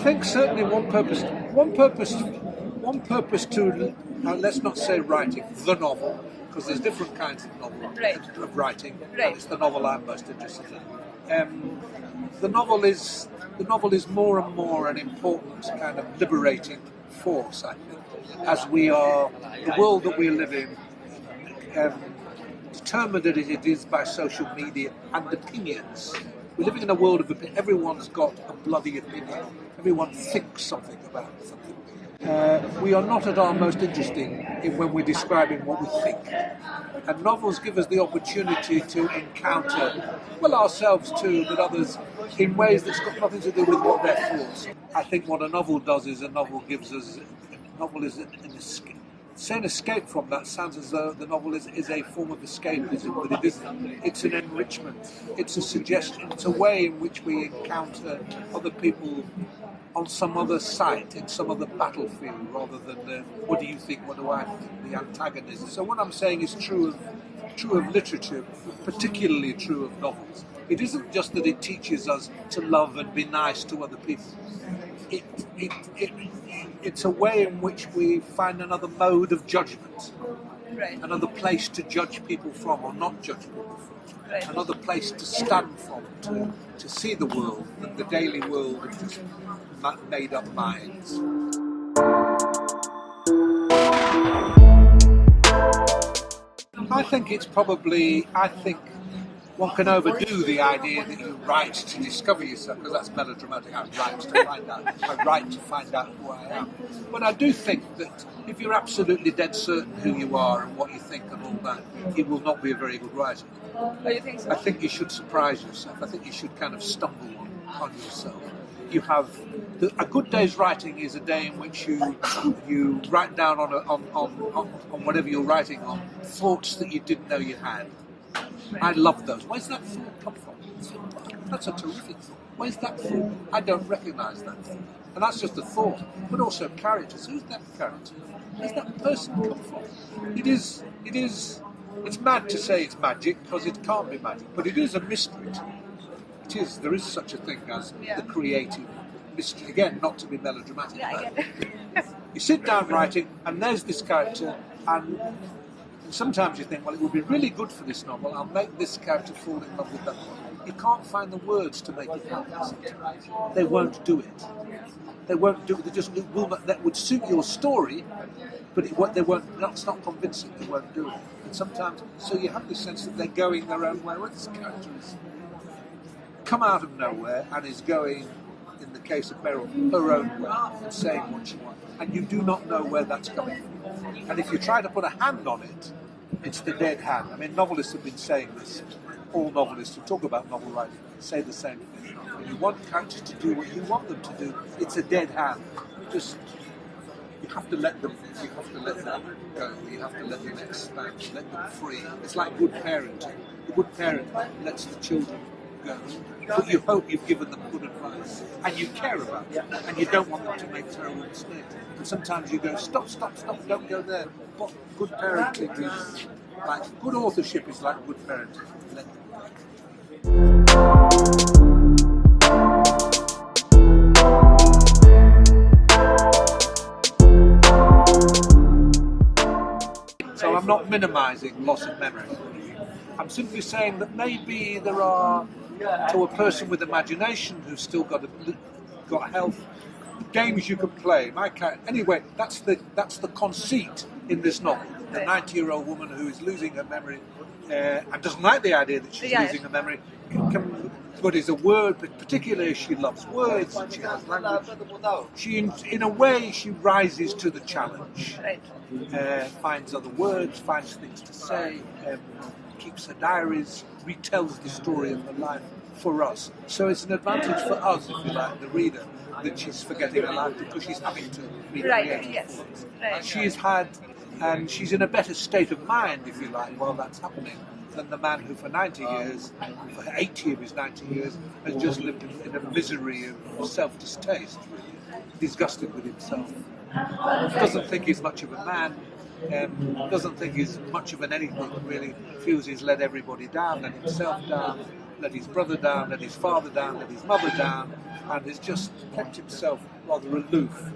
think certainly one purpose to, let's not say writing, the novel, because there's different kinds of novel, of writing, and it's the novel I'm most interested in. The novel is more and more an important kind of liberating force, I think, as we are, the world that we live in, determined as it is by social media and opinions. We're living in a world of opinion. Everyone's got a bloody opinion. Everyone thinks something about something. We are not at our most interesting when we're describing what we think. And novels give us the opportunity to encounter, well, ourselves too, but others, in ways that's got nothing to do with what their thoughts. I think what a novel does is a novel is an escape. Saying escape from that sounds as though the novel is a form of escapism, but it isn't. It's an enrichment. It's a suggestion. It's a way in which we encounter other people on some other site, in some other battlefield, rather than what do you think, what do I think, the antagonism. So what I'm saying is true of literature, particularly true of novels. It isn't just that it teaches us to love and be nice to other people. It's a way in which we find another mode of judgment, another place to judge people from or not judge people from, another place to stand from, to see the world, the daily world of just made-up minds. I think one can overdo the idea that you write to discover yourself, because that's melodramatic. I write to find out. I write to find out who I am. But I do think that if you're absolutely dead certain who you are and what you think and all that, you will not be a very good writer. Oh, you think so? I think you should surprise yourself. I think you should kind of stumble on yourself. You have a good day's writing is a day in which you write down on whatever you're writing on thoughts that you didn't know you had. I love those. Where's that thought come from? That's a terrific thought. Where's that thought? I don't recognise that thought. And that's just a thought, but also characters. Who's that character? Where's that person come from? It's mad to say it's magic, because it can't be magic, but it is a mystery. It is. There is such a thing as the creative mystery. Again, not to be melodramatic. You sit down writing, and there's this character, and sometimes you think, well, it would be really good for this novel. I'll make this character fall in love with that one. You can't find the words to make it happen sometimes. They won't do it. They won't do it. That would suit your story, but they won't. That's not convincing. They won't do it. And sometimes, so you have the sense that they're going their own way. Well, this character has come out of nowhere and is going, in the case of Beryl, her own way and saying what she wants. And you do not know where that's coming from. And if you try to put a hand on it, it's the dead hand. I mean, novelists have been saying this. All novelists who talk about novel writing say the same thing. When you want characters to do what you want them to do, it's a dead hand. You have to let them go. You have to let them expand, let them free. It's like good parenting. The good parent lets the children go. But you hope you've given them good advice, and you care about them, and you don't want them to make terrible mistakes. And sometimes you go, stop, don't go there. But good parenting is like, good authorship is like good parenting. Let them go. So I'm not minimising loss of memory. I'm simply saying that maybe there are, to a person with imagination who's still got health, games you can play. Anyway, that's the conceit in this novel. The 90-year-old woman who is losing her memory and doesn't like the idea that she's losing her memory, but is a word, particularly she loves words and she has language. She, in a way, she rises to the challenge, finds other words, finds things to say, keeps her diaries, retells the story of her life for us. So it's an advantage for us, if you like, the reader, that she's forgetting her life because she's having to recreate it. She's had, and she's in a better state of mind, if you like, while that's happening, than the man who for 90 years, for 80 of his 90 years, has just lived in a misery of self-distaste, disgusted with himself. Doesn't think he's much of a man, doesn't think he's much of an anything, really, feels he's let everybody down, let himself down, let his brother down, let his father down, let his mother down, and has just kept himself rather aloof,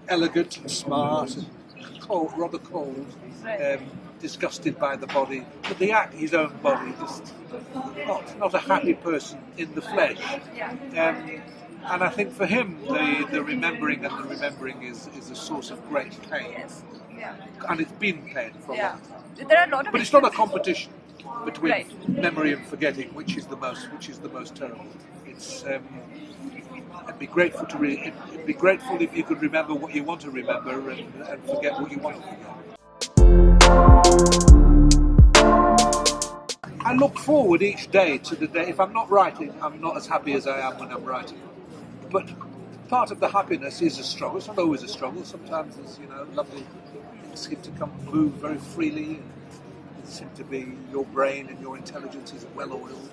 elegant and smart, and cold, rather cold, disgusted by the body, but his own body, just not a happy person in the flesh. And I think for him, the remembering is a source of great pain. Yes. Yeah. And it's been pain for a long time. There are a lot of But it's not a competition between memory and forgetting, which is the most terrible. It's it'd be grateful it'd be grateful if you could remember what you want to remember and forget what you want to forget. I look forward each day to the day. If I'm not writing, I'm not as happy as I am when I'm writing. But part of the happiness is a struggle. It's not always a struggle. Sometimes there's, lovely things seem to move very freely. It seems to be your brain and your intelligence is well oiled.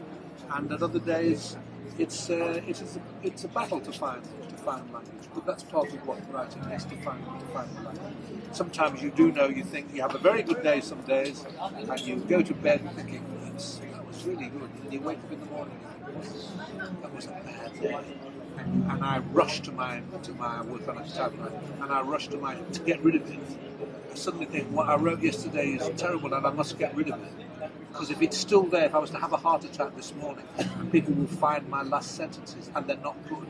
And at other days, it's a battle to find language. But that's part of what writing is, to find the language. Sometimes you think you have a very good day some days, and you go to bed thinking that was really good, and you wake up in the morning and think that was a bad day. And I rush to my work on a typewriter, and I rush to get rid of it. I suddenly think what I wrote yesterday is terrible, and I must get rid of it. Because if it's still there, if I was to have a heart attack this morning, people will find my last sentences, and they're not good.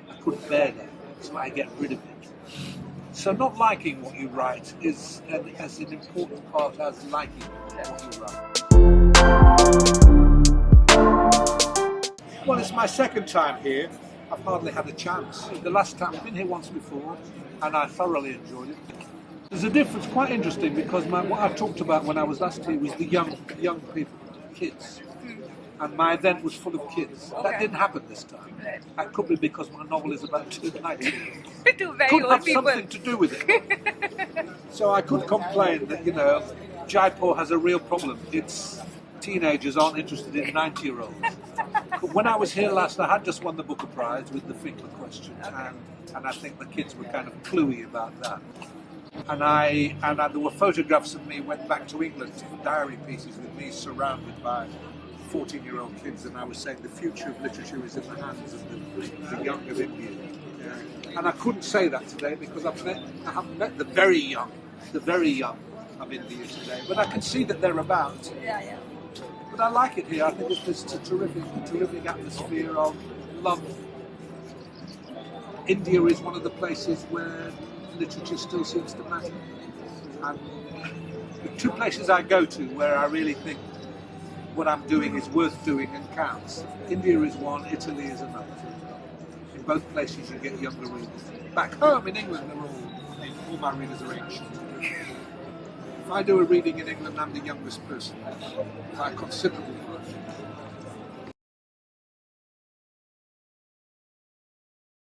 I couldn't bear that, so I get rid of it. So not liking what you write is as an important part as liking what you write. Well, it's my second time here. I've hardly had a chance. The last time, I've been here once before, and I thoroughly enjoyed it. There's a difference, quite interesting, because what I talked about when I was last here was the young people, kids. And my event was full of kids. Okay. That didn't happen this time. That could be because my novel is about two 19-year-olds. Two very could old have people. something to do with it. So I could complain that, Jaipur has a real problem. Its teenagers aren't interested in 90-year-olds. When I was here last, I had just won the Booker Prize with the Finkler question, and I think the kids were kind of cluey about that. And there were photographs of me went back to England for diary pieces with me surrounded by 14-year-old kids, and I was saying the future of literature is in the hands of the young of India. And I couldn't say that today because I haven't met the very young of India today, but I can see that they're about. Yeah. But I like it here. I think it's a terrific atmosphere of love. India is one of the places where literature still seems to matter. And the two places I go to where I really think what I'm doing is worth doing and counts. India is one, Italy is another. In both places you get younger readers. Back home in England, all my readers are ancient. If I do a reading in England, I'm the youngest person by a considerable margin.